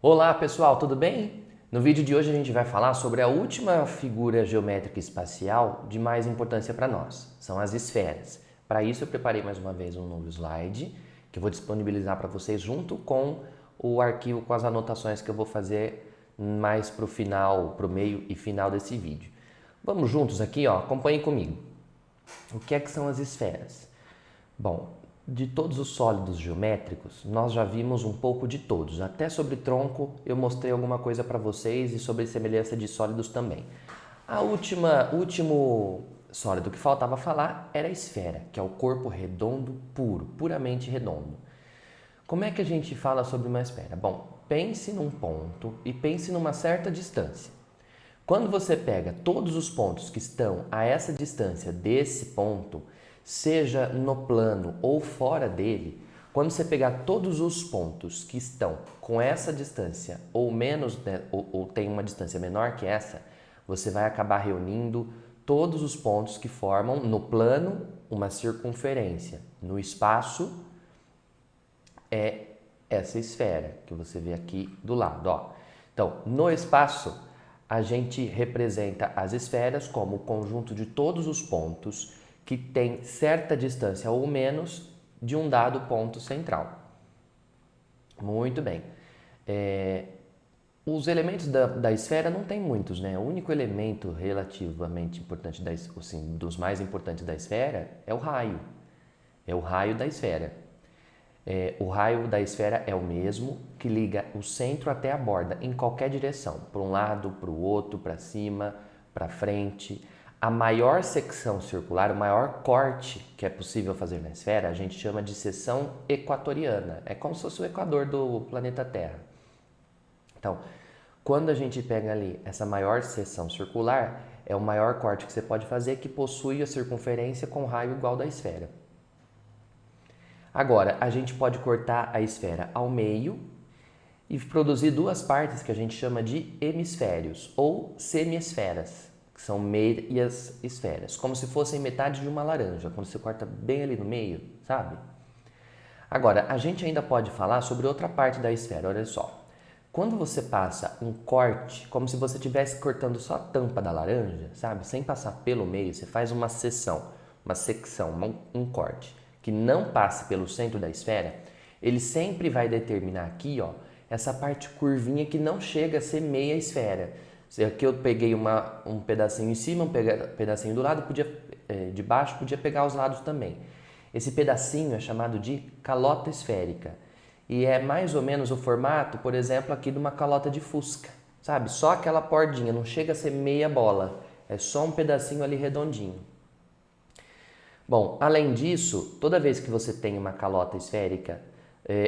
Olá pessoal, tudo bem? No vídeo de hoje a gente vai falar sobre a última figura geométrica espacial de mais importância para nós, são as esferas. Para isso eu preparei mais uma vez um novo slide que eu vou disponibilizar para vocês junto com o arquivo com as anotações que eu vou fazer mais para o final, para o meio e final desse vídeo. Vamos juntos aqui, ó, acompanhem comigo. O que é que são as esferas? Bom, de todos os sólidos geométricos, nós já vimos um pouco de todos. Até sobre tronco eu mostrei alguma coisa para vocês e sobre semelhança de sólidos também. O último sólido que faltava falar era a esfera, que é o corpo redondo puro, puramente redondo. Como é que a gente fala sobre uma esfera? Bom, pense num ponto e pense numa certa distância. Quando você pega todos os pontos que estão a essa distância desse ponto, seja no plano ou fora dele, quando você pegar todos os pontos que estão com essa distância ou menos, né, ou tem uma distância menor que essa, você vai acabar reunindo todos os pontos que formam no plano uma circunferência. No espaço é essa esfera que você vê aqui do lado, ó. Então, no espaço a gente representa as esferas como o conjunto de todos os pontos que tem certa distância ou menos de um dado ponto central. Muito bem. Os elementos da esfera não tem muitos, né? O único elemento relativamente importante, assim, dos mais importantes da esfera é o raio. É o raio da esfera. O raio da esfera é o mesmo que liga o centro até a borda, em qualquer direção, para um lado, para o outro, para cima, para frente. A maior secção circular, o maior corte que é possível fazer na esfera, a gente chama de seção equatoriana. É como se fosse o equador do planeta Terra. Então, quando a gente pega ali essa maior seção circular, é o maior corte que você pode fazer que possui a circunferência com raio igual da esfera. Agora, a gente pode cortar a esfera ao meio e produzir duas partes que a gente chama de hemisférios ou semiesferas, que são meias esferas, como se fossem metade de uma laranja, quando você corta bem ali no meio, sabe? Agora, a gente ainda pode falar sobre outra parte da esfera, olha só. Quando você passa um corte, como se você estivesse cortando só a tampa da laranja, sabe? Sem passar pelo meio, você faz uma secção, um corte que não passe pelo centro da esfera, ele sempre vai determinar aqui, ó, essa parte curvinha que não chega a ser meia esfera. Aqui eu peguei um pedacinho em cima, um pedacinho do lado, de baixo, podia pegar os lados também. Esse pedacinho é chamado de calota esférica e é mais ou menos o formato, por exemplo, aqui de uma calota de fusca, sabe? Só aquela bordinha, não chega a ser meia bola, é só um pedacinho ali redondinho. Bom, além disso, toda vez que você tem uma calota esférica,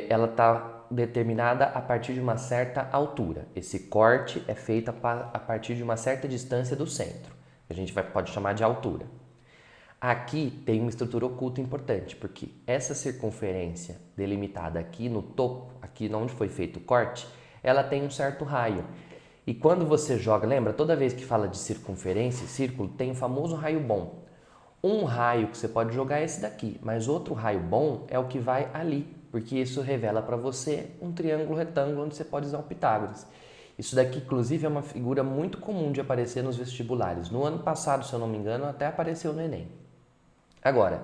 ela está determinada a partir de uma certa altura. Esse corte é feito a partir de uma certa distância do centro, que a gente pode chamar de altura. Aqui tem uma estrutura oculta importante, porque essa circunferência delimitada aqui no topo, aqui onde foi feito o corte, ela tem um certo raio. E quando você joga, lembra, toda vez que fala de circunferência, círculo, tem o famoso raio bom. Um raio que você pode jogar é esse daqui, mas outro raio bom é o que vai ali, porque isso revela para você um triângulo retângulo onde você pode usar o Pitágoras. Isso daqui, inclusive, é uma figura muito comum de aparecer nos vestibulares. No ano passado, se eu não me engano, até apareceu no Enem. Agora,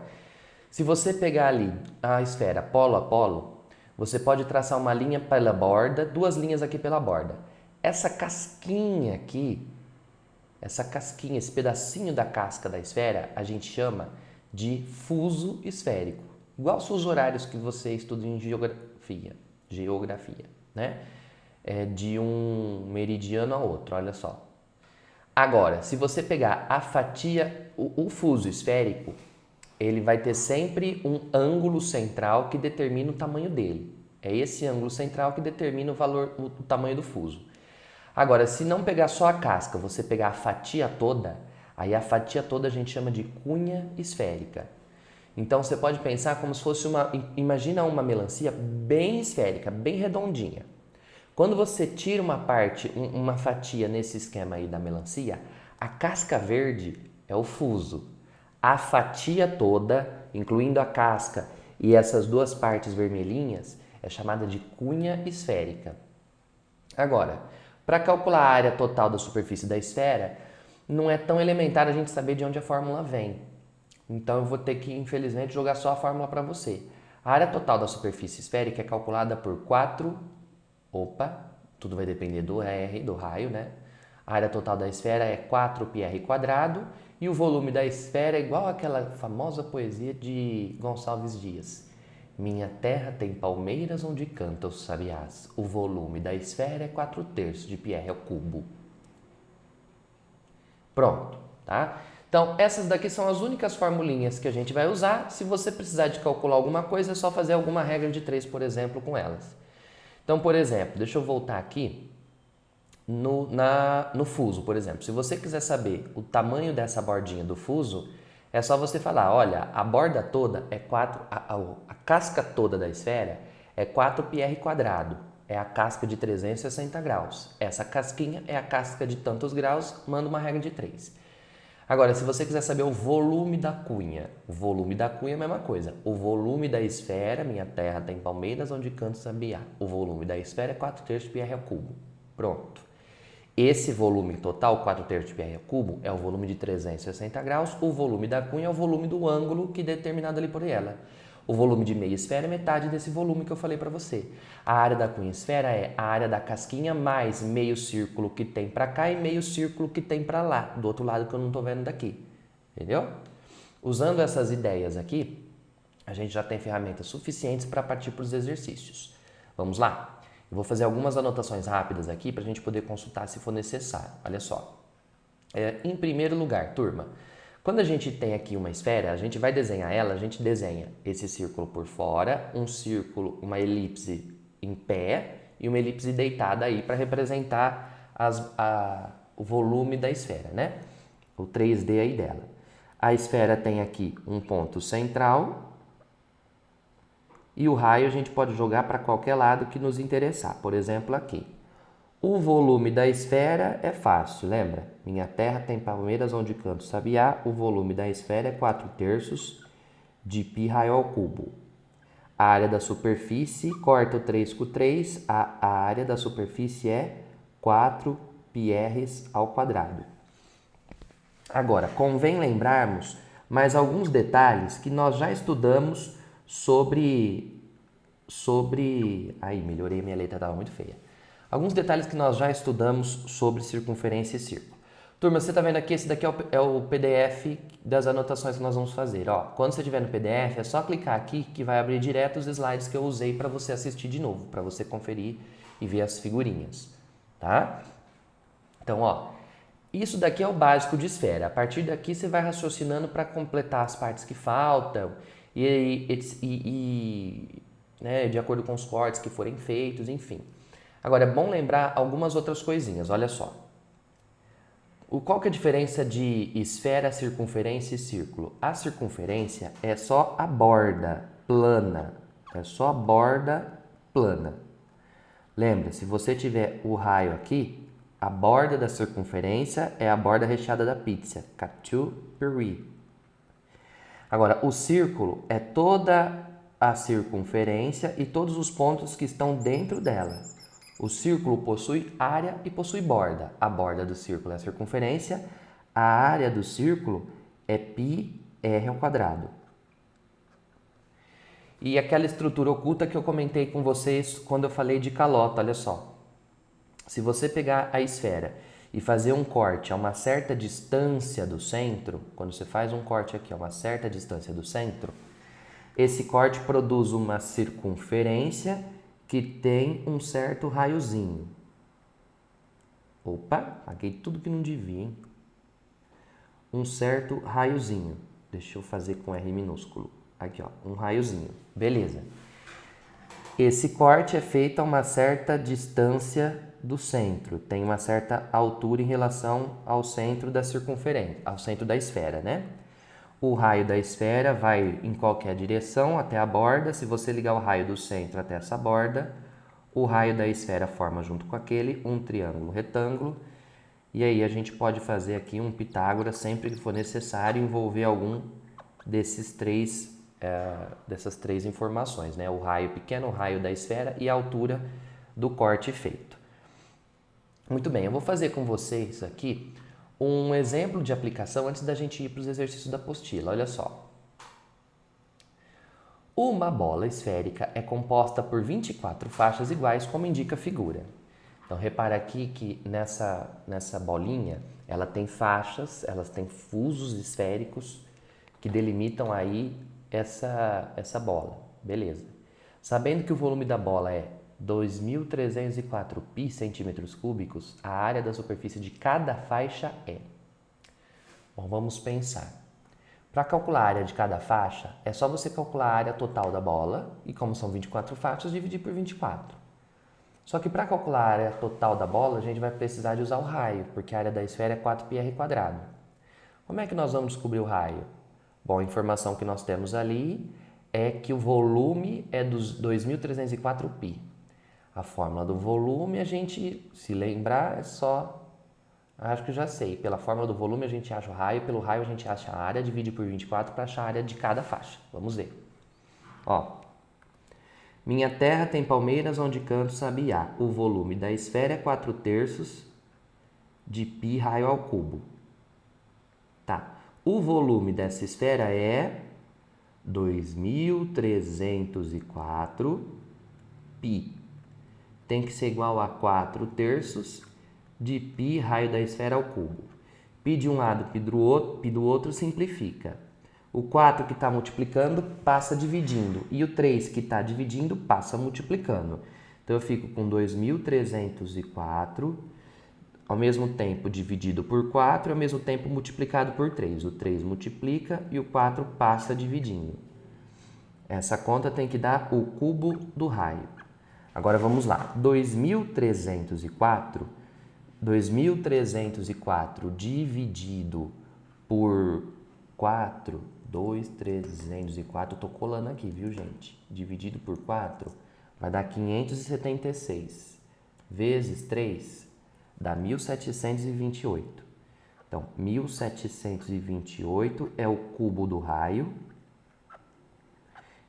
se você pegar ali a esfera polo a polo, você pode traçar uma linha pela borda, duas linhas aqui pela borda. Essa casquinha aqui, esse pedacinho da casca da esfera, a gente chama de fuso esférico. Igual os fusos horários que você estuda em geografia, né? É de um meridiano a outro, olha só. Agora, se você pegar a fatia, o fuso esférico, ele vai ter sempre um ângulo central que determina o tamanho dele. É esse ângulo central que determina o tamanho do fuso. Agora, se não pegar só a casca, você pegar a fatia toda, aí a fatia toda a gente chama de cunha esférica. Então você pode pensar como se fosse imagina uma melancia bem esférica, bem redondinha. Quando você tira uma fatia nesse esquema aí da melancia, a casca verde é o fuso. A fatia toda, incluindo a casca e essas duas partes vermelhinhas, é chamada de cunha esférica. Agora, para calcular a área total da superfície da esfera, não é tão elementar a gente saber de onde a fórmula vem. Então eu vou ter que, infelizmente, jogar só a fórmula para você. A área total da superfície esférica é calculada por 4... Opa, tudo vai depender do R, do raio, né? A área total da esfera é 4πr² e o volume da esfera é igual àquela famosa poesia de Gonçalves Dias. Minha terra tem palmeiras onde canta os sabiás. O volume da esfera é 4/3 de πr ao cubo. Pronto, tá? Então, essas daqui são as únicas formulinhas que a gente vai usar. Se você precisar de calcular alguma coisa, é só fazer alguma regra de 3, por exemplo, com elas. Então, por exemplo, deixa eu voltar aqui no fuso, por exemplo. Se você quiser saber o tamanho dessa bordinha do fuso, é só você falar, olha, a borda toda é 4, a casca toda da esfera é 4πr². É a casca de 360 graus. Essa casquinha é a casca de tantos graus, manda uma regra de 3. Agora, se você quiser saber o volume da cunha é a mesma coisa. O volume da esfera, minha terra tem palmeiras onde canta o sabiá. O volume da esfera é 4/3 de πr ao cubo. Pronto. Esse volume total, 4/3 de πr ao cubo, é o volume de 360 graus. O volume da cunha é o volume do ângulo que é determinado ali por ela. O volume de meia esfera é metade desse volume que eu falei para você. A área da cunha esfera é a área da casquinha mais meio círculo que tem para cá e meio círculo que tem para lá, do outro lado que eu não estou vendo daqui. Entendeu? Usando essas ideias aqui, a gente já tem ferramentas suficientes para partir para os exercícios. Vamos lá? Eu vou fazer algumas anotações rápidas aqui para a gente poder consultar se for necessário. Olha só. Em primeiro lugar, turma, quando a gente tem aqui uma esfera, a gente vai desenhar ela, a gente desenha esse círculo por fora, um círculo, uma elipse em pé e uma elipse deitada aí para representar o volume da esfera, né? O 3D aí dela. A esfera tem aqui um ponto central e o raio a gente pode jogar para qualquer lado que nos interessar. Por exemplo, aqui. O volume da esfera é fácil, lembra? Minha terra tem palmeiras onde canta o sabiá. O volume da esfera é 4/3 de π raio ao cubo. A área da superfície, corta o 3 com 3, a área da superfície é 4πr². Agora, convém lembrarmos mais alguns detalhes que nós já estudamos sobre... Aí, melhorei, minha letra estava muito feia. Alguns detalhes que nós já estudamos sobre circunferência e círculo. Turma, você está vendo aqui, esse daqui é o PDF das anotações que nós vamos fazer. Ó, quando você estiver no PDF, é só clicar aqui que vai abrir direto os slides que eu usei para você assistir de novo, para você conferir e ver as figurinhas, tá? Então, ó, isso daqui é o básico de esfera. A partir daqui você vai raciocinando para completar as partes que faltam né, de acordo com os cortes que forem feitos, enfim. Agora, é bom lembrar algumas outras coisinhas, olha só. Qual que é a diferença de esfera, circunferência e círculo? A circunferência é só a borda plana, é só a borda plana. Lembra, se você tiver o raio aqui, a borda da circunferência é a borda recheada da pizza, catupiry. Agora, o círculo é toda a circunferência e todos os pontos que estão dentro dela. O círculo possui área e possui borda. A borda do círculo é a circunferência, a área do círculo é πr². E aquela estrutura oculta que eu comentei com vocês quando eu falei de calota, olha só. Se você pegar a esfera e fazer um corte a uma certa distância do centro, quando você faz um corte aqui a uma certa distância do centro, esse corte produz uma circunferência que tem um certo raiozinho. Opa, paguei tudo que não devia, hein? Um certo raiozinho. Deixa eu fazer com R minúsculo. Aqui, ó, um raiozinho. Beleza. Esse corte é feito a uma certa distância do centro. Tem uma certa altura em relação ao centro da circunferência, ao centro da esfera, né? O raio da esfera vai em qualquer direção até a borda. Se você ligar o raio do centro até essa borda, o raio da esfera forma junto com aquele um triângulo retângulo. E aí a gente pode fazer aqui um Pitágoras sempre que for necessário envolver algum dessas três informações, né? O raio pequeno, o raio da esfera e a altura do corte feito. Muito bem, eu vou fazer com vocês aqui um exemplo de aplicação antes da gente ir para os exercícios da apostila. Olha só. Uma bola esférica é composta por 24 faixas iguais, como indica a figura. Então, repara aqui que nessa bolinha, ela tem faixas, elas têm fusos esféricos que delimitam aí essa bola. Beleza. Sabendo que o volume da bola é 2.304 pi centímetros cúbicos, a área da superfície de cada faixa é. Bom, vamos pensar. Para calcular a área de cada faixa, é só você calcular a área total da bola e, como são 24 faixas, dividir por 24. Só que para calcular a área total da bola, a gente vai precisar de usar o raio, porque a área da esfera é 4πr². Como é que nós vamos descobrir o raio? Bom, a informação que nós temos ali é que o volume é dos 2.304 pi. A fórmula do volume, a gente, se lembrar, é só... Acho que eu já sei. Pela fórmula do volume, a gente acha o raio. Pelo raio, a gente acha a área, divide por 24 para achar a área de cada faixa. Vamos ver. Ó. Minha terra tem palmeiras onde canto sabiá. O volume da esfera é 4/3 de π raio ao cubo. Tá. O volume dessa esfera é 2.304 π. Tem que ser igual a 4/3 de π raio da esfera ao cubo. Π de um lado, π do outro simplifica. O 4 que está multiplicando passa dividindo. E o 3 que está dividindo passa multiplicando. Então, eu fico com 2.304, ao mesmo tempo dividido por 4 e ao mesmo tempo multiplicado por 3. O 3 multiplica e o 4 passa dividindo. Essa conta tem que dar o cubo do raio. Agora, vamos lá. 2.304 dividido por 4, 2.304, eu tô colando aqui, viu, gente? Dividido por 4 vai dar 576 vezes 3 dá 1.728. Então, 1.728 é o cubo do raio.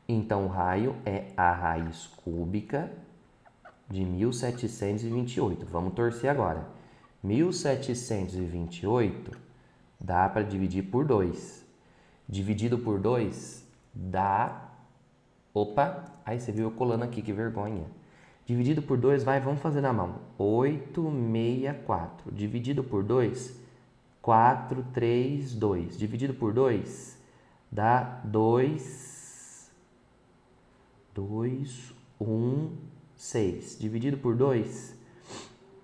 Então, o raio é a raiz cúbica de 1.728. Vamos torcer agora. 1.728 dá para dividir por 2. Dividido por 2 dá... Opa! Aí você viu eu colando aqui, que vergonha. Dividido por 2, vamos fazer na mão. 864. Dividido por 2, 432. Dividido por 2 dá 2, 1, 6. Dividido por 2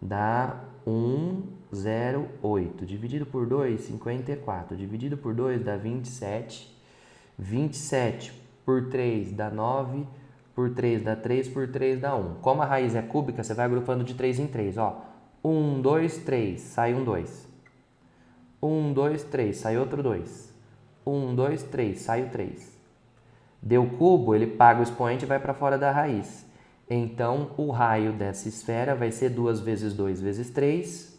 dá 108. Dividido por 2, 54. Dividido por 2 dá 27. 27 por 3 dá 9. Por 3 dá 3. Por 3 dá 1. Como a raiz é cúbica, você vai agrupando de 3 em 3. Ó. 1, 2, 3. Sai um 2. 1, 2, 3. Sai outro 2. 1, 2, 3. Sai o 3. Deu cubo, ele paga o expoente e vai para fora da raiz. Então, o raio dessa esfera vai ser 2 vezes 2 vezes 3.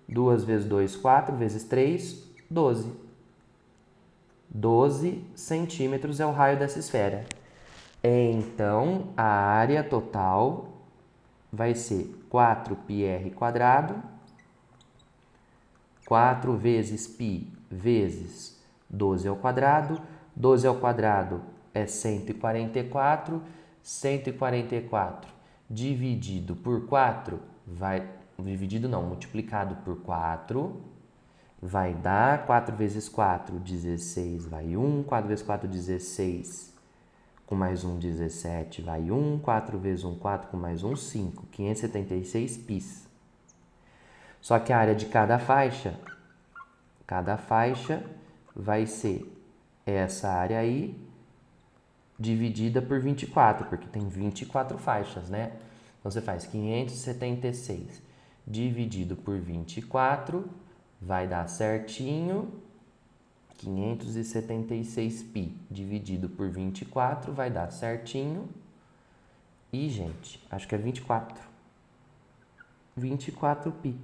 2 vezes 2, 4. Vezes 3, 12. 12 centímetros é o raio dessa esfera. Então, a área total vai ser 4πr². 4 vezes π vezes 12 ao quadrado. 12 ao quadrado é 144. 144 dividido por 4 vai... Dividido não, multiplicado por 4 vai dar 4 vezes 4, 16, vai 1. 4 vezes 4, 16. Com mais 1, 17, vai 1. 4 vezes 1, 4. Com mais 1, 5. 576 πs. Só que a área de cada faixa vai ser essa área aí, dividida por 24, porque tem 24 faixas, né? Então, você faz 576 dividido por 24, vai dar certinho 576 π dividido por 24, vai dar certinho. E, gente, acho que é 24. 24 π.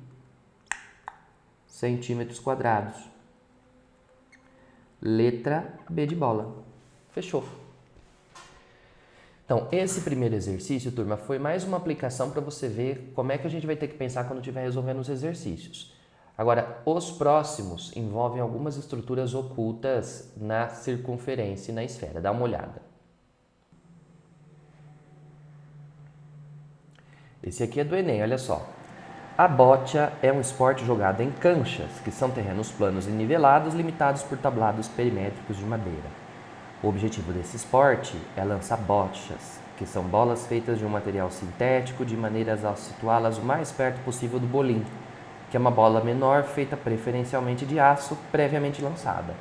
Centímetros quadrados. Letra B de bola. Fechou. Então, esse primeiro exercício, turma, foi mais uma aplicação para você ver como é que a gente vai ter que pensar quando estiver resolvendo os exercícios. Agora, os próximos envolvem algumas estruturas ocultas na circunferência e na esfera. Dá uma olhada. Esse aqui é do Enem, olha só. A boccia é um esporte jogado em canchas, que são terrenos planos e nivelados, limitados por tablados perimétricos de madeira. O objetivo desse esporte é lançar boccias, que são bolas feitas de um material sintético, de maneiras a situá-las o mais perto possível do bolim, que é uma bola menor feita preferencialmente de aço, previamente lançada.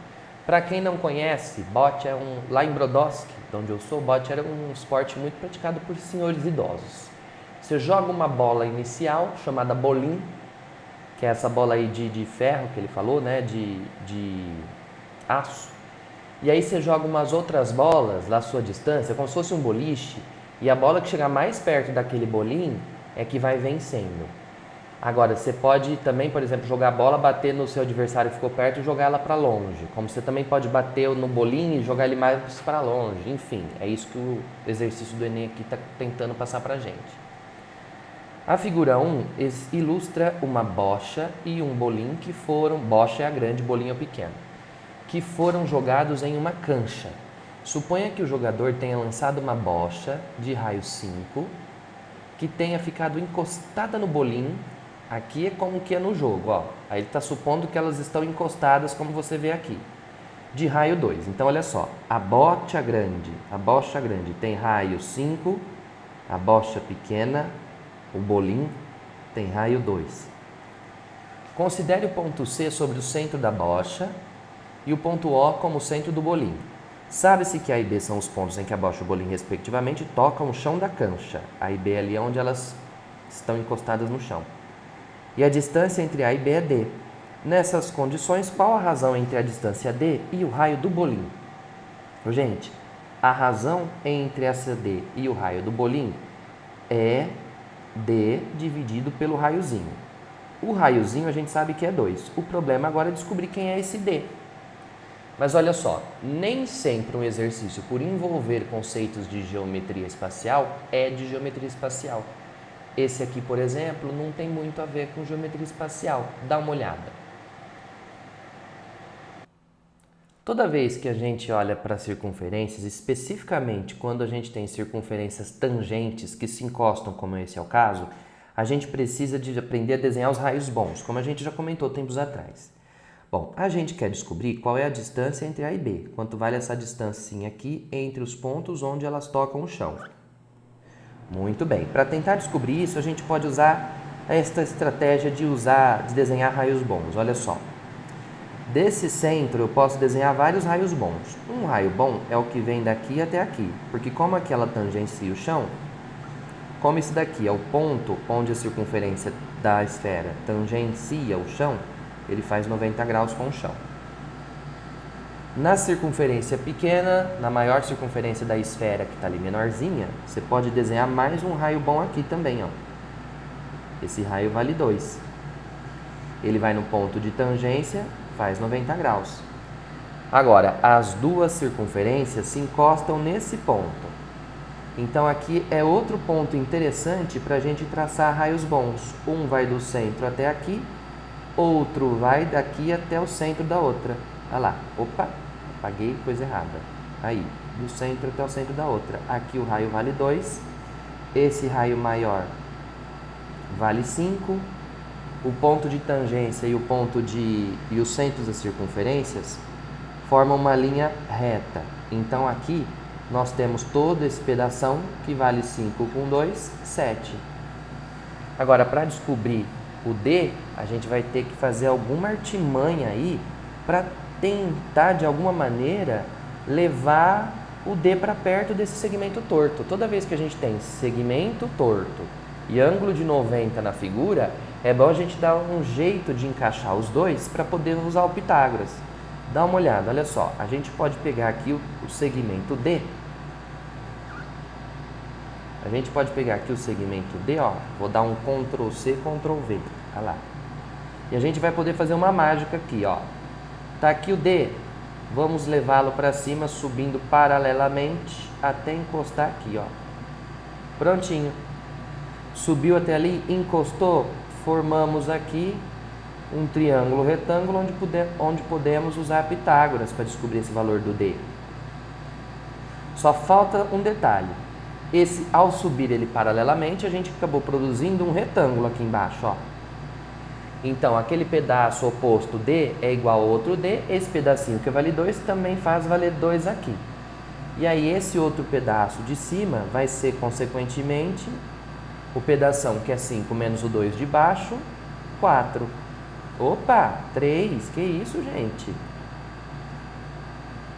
Para quem não conhece, boccia lá em Brodowski, de onde eu sou, boccia era um esporte muito praticado por senhores idosos. Você joga uma bola inicial, chamada bolim, que é essa bola aí de ferro que ele falou, né, de aço. E aí você joga umas outras bolas lá à sua distância, como se fosse um boliche, e a bola que chegar mais perto daquele bolim é que vai vencendo. Agora, você pode também, por exemplo, jogar a bola, bater no seu adversário que ficou perto e jogar ela para longe. Como você também pode bater no bolim e jogar ele mais para longe. Enfim, é isso que o exercício do Enem aqui está tentando passar para a gente. A figura 1 ilustra uma bocha e um bolim que foram... Bocha é a grande, bolim é o pequeno. Que foram jogados em uma cancha. Suponha que o jogador tenha lançado uma bocha de raio 5, que tenha ficado encostada no bolim. Aqui é como que é no jogo, ó. Aí ele está supondo que elas estão encostadas, como você vê aqui, de raio 2. Então, olha só, a bocha grande tem raio 5, a bocha pequena, o bolim, tem raio 2. Considere o ponto C sobre o centro da bocha e o ponto O como o centro do bolim. Sabe-se que A e B são os pontos em que a bocha e o bolim, respectivamente, tocam o chão da cancha. A e B é ali onde elas estão encostadas no chão. E a distância entre A e B é D. Nessas condições, qual a razão entre a distância D e o raio do bolim? Gente, a razão entre essa D e o raio do bolim é D dividido pelo raiozinho. O raiozinho a gente sabe que é 2. O problema agora é descobrir quem é esse D. Mas olha só, nem sempre um exercício por envolver conceitos de geometria espacial é de geometria espacial. Esse aqui, por exemplo, não tem muito a ver com geometria espacial. Dá uma olhada. Toda vez que a gente olha para circunferências, especificamente quando a gente tem circunferências tangentes que se encostam, como esse é o caso, a gente precisa de aprender a desenhar os raios bons, como a gente já comentou tempos atrás. Bom, a gente quer descobrir qual é a distância entre A e B, quanto vale essa distância aqui entre os pontos onde elas tocam o chão. Muito bem, para tentar descobrir isso, a gente pode usar esta estratégia de desenhar raios bons. Olha só, desse centro eu posso desenhar vários raios bons. Um raio bom é o que vem daqui até aqui, porque como aqui ela tangencia o chão, como esse daqui é o ponto onde a circunferência da esfera tangencia o chão, ele faz 90 graus com o chão. Na circunferência pequena, na maior circunferência da esfera, que está ali menorzinha, você pode desenhar mais um raio bom aqui também, ó. Esse raio vale 2. Ele vai no ponto de tangência, faz 90 graus. Agora, as duas circunferências se encostam nesse ponto. Então, aqui é outro ponto interessante para a gente traçar raios bons. Um vai do centro até aqui, outro vai daqui até o centro da outra. Olha lá, opa, apaguei coisa errada. Aí, do centro até o centro da outra. Aqui o raio vale 2, esse raio maior vale 5, o ponto de tangência e os centros das circunferências formam uma linha reta. Então aqui nós temos todo esse pedação que vale 5 com 2, 7. Agora, para descobrir o D, a gente vai ter que fazer alguma artimanha aí para tentar, de alguma maneira, levar o D para perto desse segmento torto. Toda vez que a gente tem segmento torto e ângulo de 90 na figura, é bom a gente dar um jeito de encaixar os dois para poder usar o Pitágoras. Dá uma olhada, olha só, a gente pode pegar aqui o segmento D. A gente pode pegar aqui o segmento D, ó, vou dar um Ctrl C, Ctrl V, olha lá. E a gente vai poder fazer uma mágica aqui, ó. Tá aqui o D, vamos levá-lo para cima, subindo paralelamente até encostar aqui, ó. Prontinho. Subiu até ali, encostou, formamos aqui um triângulo retângulo onde podemos usar Pitágoras para descobrir esse valor do D. Só falta um detalhe. Ao subir ele paralelamente, a gente acabou produzindo um retângulo aqui embaixo, ó. Então, aquele pedaço oposto D é igual a outro D, esse pedacinho que vale 2 também faz valer 2 aqui. E aí, esse outro pedaço de cima vai ser, consequentemente, o pedação que é 5 menos o 2 de baixo, 4. Opa, 3, que isso, gente?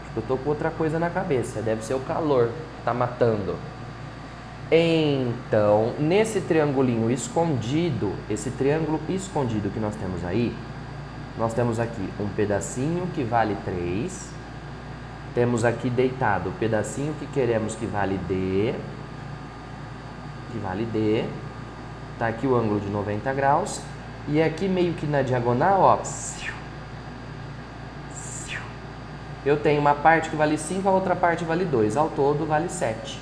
Acho que eu tô com outra coisa na cabeça, deve ser o calor que tá matando. Então, nesse triangulinho escondido, esse triângulo escondido que nós temos aí, nós temos aqui um pedacinho que vale 3, temos aqui deitado o pedacinho que queremos que vale D, tá aqui o ângulo de 90 graus, e aqui meio que na diagonal, ó, eu tenho uma parte que vale 5, a outra parte vale 2, ao todo vale 7.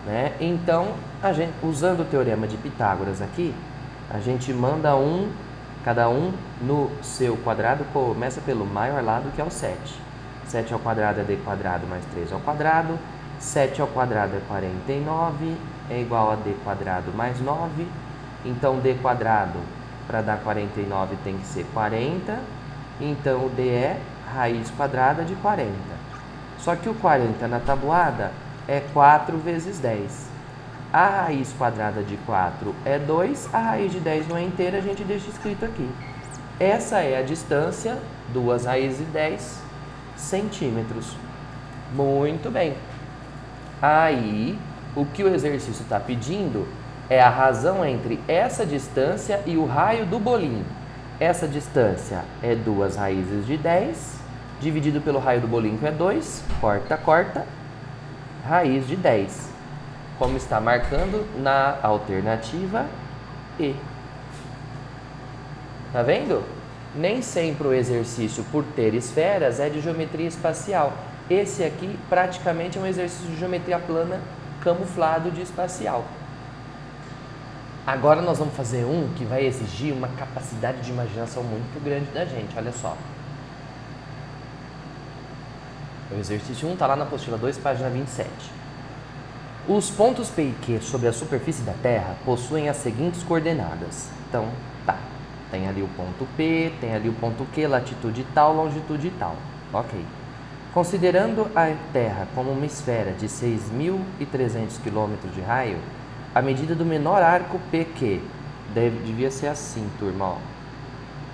Né? Então, usando o teorema de Pitágoras aqui, a gente manda cada um no seu quadrado, começa pelo maior lado, que é o 7. 7 ao quadrado é D quadrado mais 3 ao quadrado, 7 ao quadrado é 49, é igual a D quadrado mais 9, então D quadrado, para dar 49, tem que ser 40, então o D é raiz quadrada de 40. Só que o 40 na tabuada é 4 vezes 10. A raiz quadrada de 4 é 2, a raiz de 10 não é inteira, a gente deixa escrito aqui. Essa é a distância, 2 raízes de 10 centímetros. Muito bem. Aí, o que o exercício está pedindo é a razão entre essa distância e o raio do bolinho. Essa distância é 2 raízes de 10, dividido pelo raio do bolinho, que é 2, corta, raiz de 10, como está marcando na alternativa E. Tá vendo? Nem sempre o exercício por ter esferas é de geometria espacial. Esse aqui praticamente é um exercício de geometria plana camuflado de espacial. Agora nós vamos fazer um que vai exigir uma capacidade de imaginação muito grande da gente, olha só. O exercício 1 está lá na apostila 2, página 27. Os pontos P e Q sobre a superfície da Terra possuem as seguintes coordenadas. Então, tá. Tem ali o ponto P, tem ali o ponto Q, latitude tal, longitude tal. Ok. Considerando a Terra como uma esfera de 6.300 km de raio, a medida do menor arco PQ devia ser assim, turma. Ó.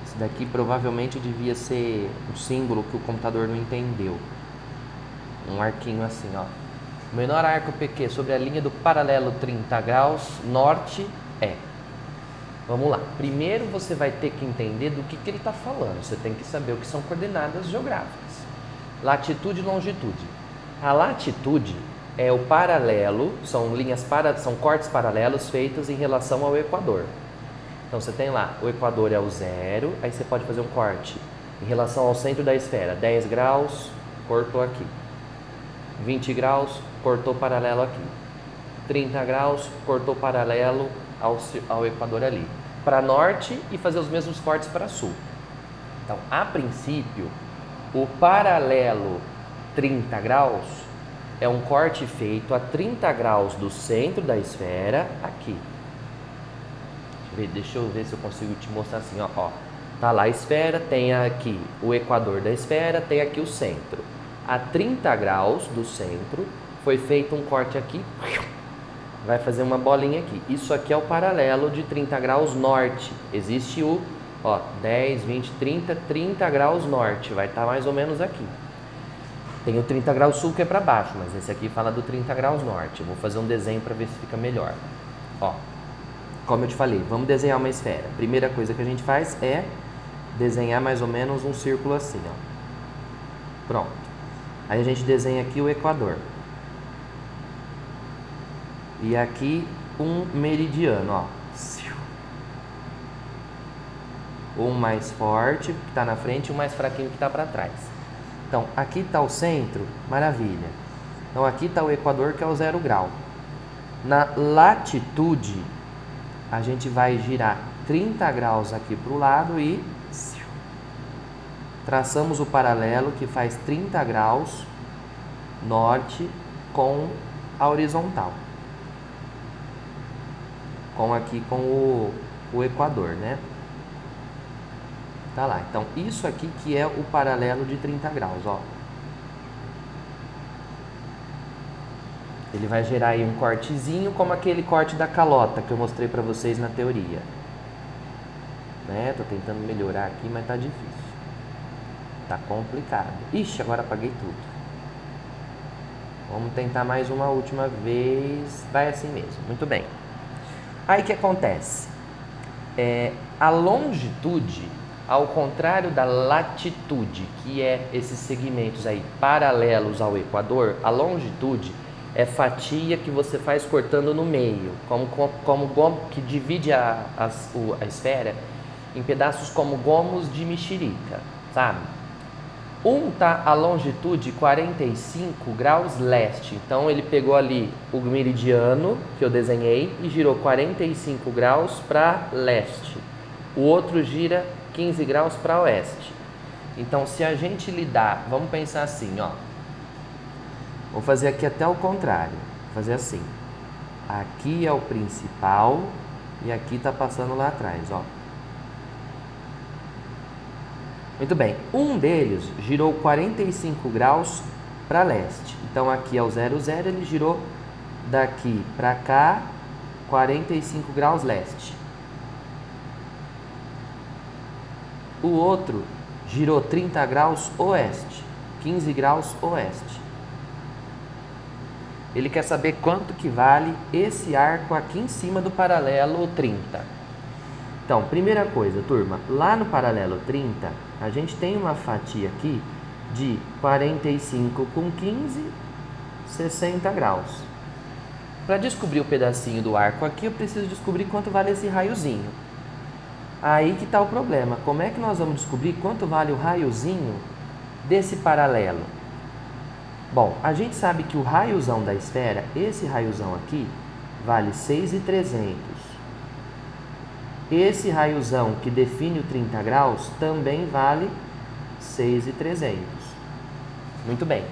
Isso daqui provavelmente devia ser um símbolo que o computador não entendeu. Um arquinho assim, ó. O menor arco PQ sobre a linha do paralelo 30 graus norte é. Vamos lá. Primeiro você vai ter que entender do que ele está falando. Você tem que saber o que são coordenadas geográficas. Latitude e longitude. A latitude é o paralelo, são cortes paralelos feitos em relação ao equador. Então você tem lá, o equador é o 0, aí você pode fazer um corte em relação ao centro da esfera. 10 graus, cortou aqui. 20 graus, cortou paralelo aqui. 30 graus, cortou paralelo ao equador ali. Para norte e fazer os mesmos cortes para sul. Então, a princípio, o paralelo 30 graus é um corte feito a 30 graus do centro da esfera aqui. Deixa eu ver se eu consigo te mostrar assim, ó. Tá lá a esfera, tem aqui o equador da esfera, tem aqui o centro. A 30 graus do centro foi feito um corte aqui, vai fazer uma bolinha aqui. Isso aqui é o paralelo de 30 graus norte. Existe o 10, 20, 30 graus norte, vai estar mais ou menos aqui. Tem o 30 graus sul que é para baixo, mas esse aqui fala do 30 graus norte. Eu vou fazer um desenho para ver se fica melhor. Ó, como eu te falei, vamos desenhar uma esfera. Primeira coisa que a gente faz é desenhar mais ou menos um círculo assim, ó. Pronto. Aí a gente desenha aqui o equador. E aqui um meridiano, ó. Um mais forte que está na frente e um mais fraquinho que está para trás. Então, aqui está o centro, maravilha. Então aqui está o equador, que é o 0 grau. Na latitude, a gente vai girar 30 graus aqui para o lado e traçamos o paralelo que faz 30 graus norte com a horizontal. Com o equador, né? Tá lá. Então, isso aqui que é o paralelo de 30 graus, ó. Ele vai gerar aí um cortezinho, como aquele corte da calota que eu mostrei para vocês na teoria. Né? Tô tentando melhorar aqui, mas tá difícil. Tá complicado. Ixi, agora apaguei tudo. Vamos tentar mais uma última vez. Vai assim mesmo. Muito bem. Aí o que acontece? A longitude, ao contrário da latitude, que é esses segmentos aí paralelos ao equador, a longitude é fatia que você faz cortando no meio, como que divide a esfera em pedaços como gomos de mexerica, sabe? Tá a longitude 45 graus leste, então ele pegou ali o meridiano que eu desenhei e girou 45 graus para leste. O outro gira 15 graus para oeste. Então, se a gente lidar, vamos pensar assim, ó. Vou fazer aqui até o contrário. Vou fazer assim. Aqui é o principal e aqui está passando lá atrás, ó. Muito bem. Um deles girou 45 graus para leste. Então, aqui é o 0, 0, ele girou daqui para cá 45 graus leste. O outro girou 30 graus oeste, 15 graus oeste. Ele quer saber quanto que vale esse arco aqui em cima do paralelo 30. Então, primeira coisa, turma, lá no paralelo 30, a gente tem uma fatia aqui de 45 com 15, 60 graus. Para descobrir o pedacinho do arco aqui, eu preciso descobrir quanto vale esse raiozinho. Aí que está o problema. Como é que nós vamos descobrir quanto vale o raiozinho desse paralelo? Bom, a gente sabe que o raiozão da esfera, esse raiozão aqui, vale 6.300. Esse raiozão que define o 30 graus também vale 6.300. Muito bem.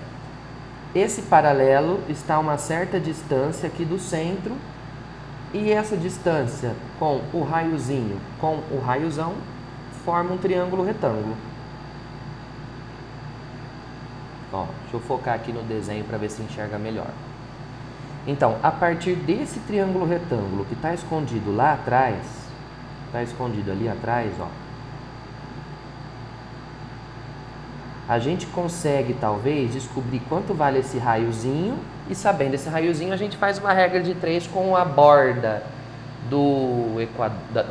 Esse paralelo está a uma certa distância aqui do centro. E essa distância com o raiozinho com o raiozão forma um triângulo retângulo. Ó, deixa eu focar aqui no desenho para ver se enxerga melhor. Então, a partir desse triângulo retângulo que está escondido lá atrás, está escondido ali atrás, ó, a gente consegue talvez descobrir quanto vale esse raiozinho. E sabendo esse raiozinho, a gente faz uma regra de 3 com a borda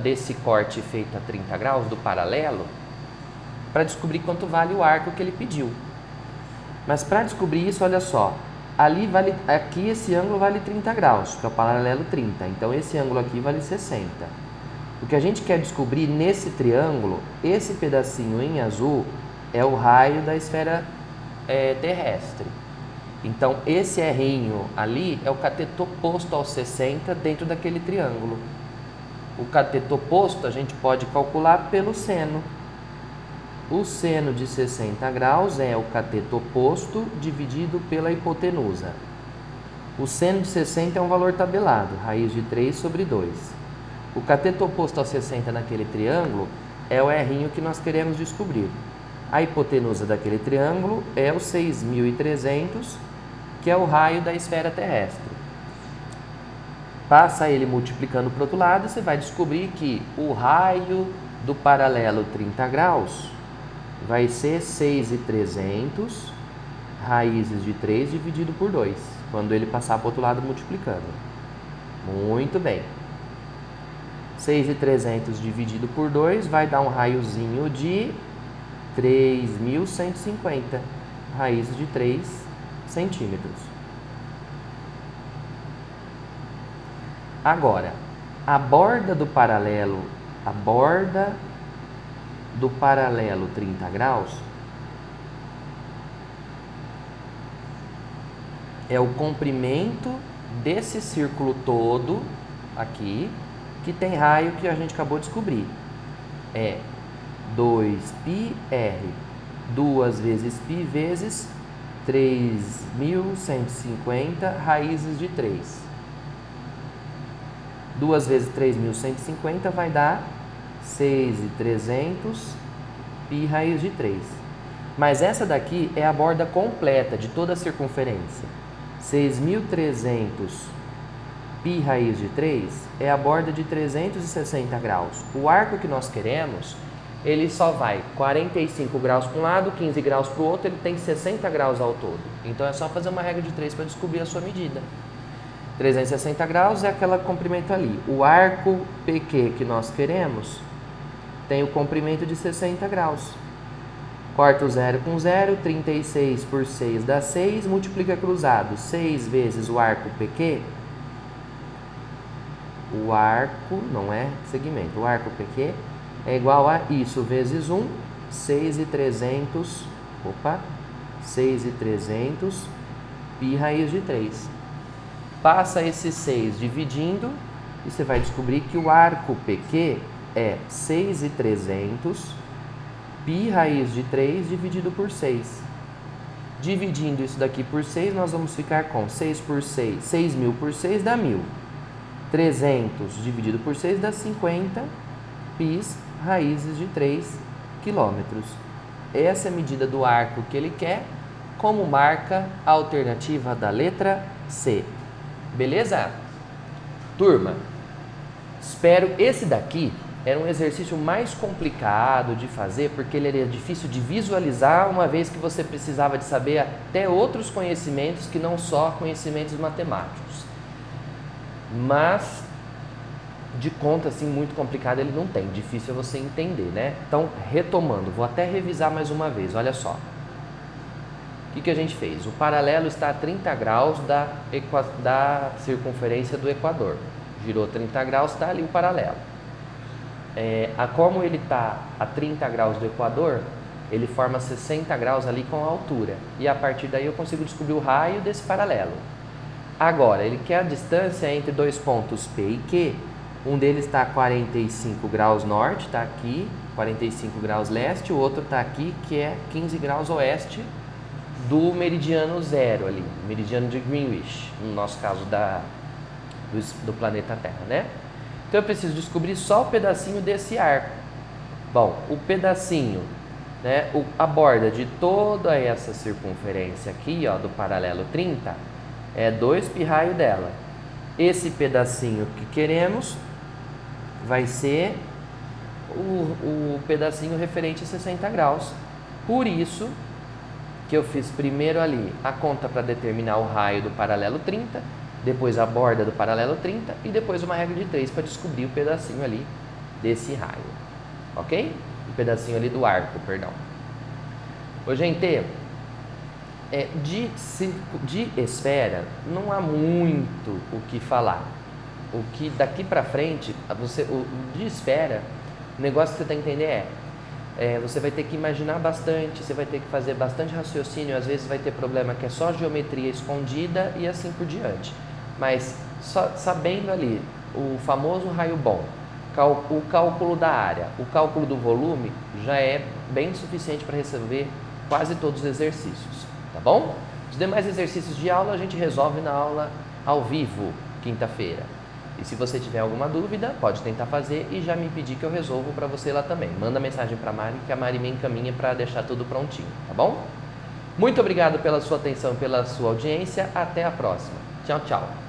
desse corte feito a 30 graus, do paralelo, para descobrir quanto vale o arco que ele pediu. Mas para descobrir isso, olha só, aqui esse ângulo vale 30 graus, que é o paralelo 30, então esse ângulo aqui vale 60. O que a gente quer descobrir nesse triângulo, esse pedacinho em azul, é o raio da esfera terrestre. Então, esse errinho ali é o cateto oposto ao 60 dentro daquele triângulo. O cateto oposto a gente pode calcular pelo seno. O seno de 60 graus é o cateto oposto dividido pela hipotenusa. O seno de 60 é um valor tabelado, raiz de 3 sobre 2. O cateto oposto ao 60 naquele triângulo é o errinho que nós queremos descobrir. A hipotenusa daquele triângulo é o 6.300, que é o raio da esfera terrestre. Passa ele multiplicando para o outro lado, você vai descobrir que o raio do paralelo 30 graus vai ser 6.300 raízes de 3 dividido por 2, quando ele passar para o outro lado multiplicando. Muito bem. 6.300 dividido por 2 vai dar um raiozinho de 3.150 raízes de 3 centímetros. Agora, a borda do paralelo 30 graus, é o comprimento desse círculo todo aqui, que tem raio que a gente acabou de descobrir. É 2πr, 2 vezes π vezes 3.150 raízes de 3. 2 vezes 3.150 vai dar 6.300 π raiz de 3. Mas essa daqui é a borda completa de toda a circunferência. 6.300 π raiz de 3 é a borda de 360 graus. O arco que nós queremos, ele só vai 45 graus para um lado, 15 graus para o outro, ele tem 60 graus ao todo. Então é só fazer uma regra de 3 para descobrir a sua medida. 360 graus é aquele comprimento ali. O arco PQ que nós queremos tem o comprimento de 60 graus. Corta o 0 com 0, 36 por 6 dá 6, multiplica cruzado. 6 vezes o arco PQ, o arco, não é segmento, o arco PQ é igual a isso vezes 1, 6.300, 6.300 π raiz de 3. Passa esse 6 dividindo e você vai descobrir que o arco PQ é 6.300 π raiz de 3 dividido por 6. Dividindo isso daqui por 6, nós vamos ficar com 6 por 6, 6.000 por 6 dá 1.000. 300 dividido por 6 dá 50 π raízes de 3 quilômetros. Essa é a medida do arco que ele quer, como marca a alternativa da letra C. Beleza? Turma, espero esse daqui era um exercício mais complicado de fazer, porque ele era difícil de visualizar, uma vez que você precisava de saber até outros conhecimentos que não só conhecimentos matemáticos. Mas, de conta assim, muito complicado ele não tem, difícil é você entender, né? Então, retomando, vou até revisar mais uma vez, olha só. O que a gente fez? O paralelo está a 30 graus da circunferência do Equador. Girou 30 graus, está ali o paralelo. Como ele está a 30 graus do Equador, ele forma 60 graus ali com a altura. E a partir daí eu consigo descobrir o raio desse paralelo. Agora, ele quer a distância entre dois pontos P e Q. Um deles está a 45 graus norte, está aqui, 45 graus leste. O outro está aqui, que é 15 graus oeste do meridiano zero ali, meridiano de Greenwich, no nosso caso do planeta Terra, né? Então eu preciso descobrir só o pedacinho desse arco. Bom, o pedacinho, né, a borda de toda essa circunferência aqui, ó, do paralelo 30, é 2 π raio dela. Esse pedacinho que queremos vai ser o pedacinho referente a 60 graus. Por isso que eu fiz primeiro ali a conta para determinar o raio do paralelo 30, depois a borda do paralelo 30 e depois uma regra de 3 para descobrir o pedacinho ali desse raio, ok? O pedacinho ali do arco, perdão. Ô, gente, de esfera não há muito o que falar. O que daqui para frente, de esfera, o negócio que você tem que entender você vai ter que imaginar bastante, você vai ter que fazer bastante raciocínio, às vezes vai ter problema que é só geometria escondida e assim por diante. Mas só sabendo ali o famoso raio bom, o cálculo da área, o cálculo do volume, já é bem suficiente para resolver quase todos os exercícios, tá bom? Os demais exercícios de aula a gente resolve na aula ao vivo, quinta-feira. E se você tiver alguma dúvida, pode tentar fazer e já me pedir que eu resolvo para você lá também. Manda mensagem para a Mari, que a Mari me encaminha para deixar tudo prontinho, tá bom? Muito obrigado pela sua atenção, pela sua audiência. Até a próxima. Tchau, tchau.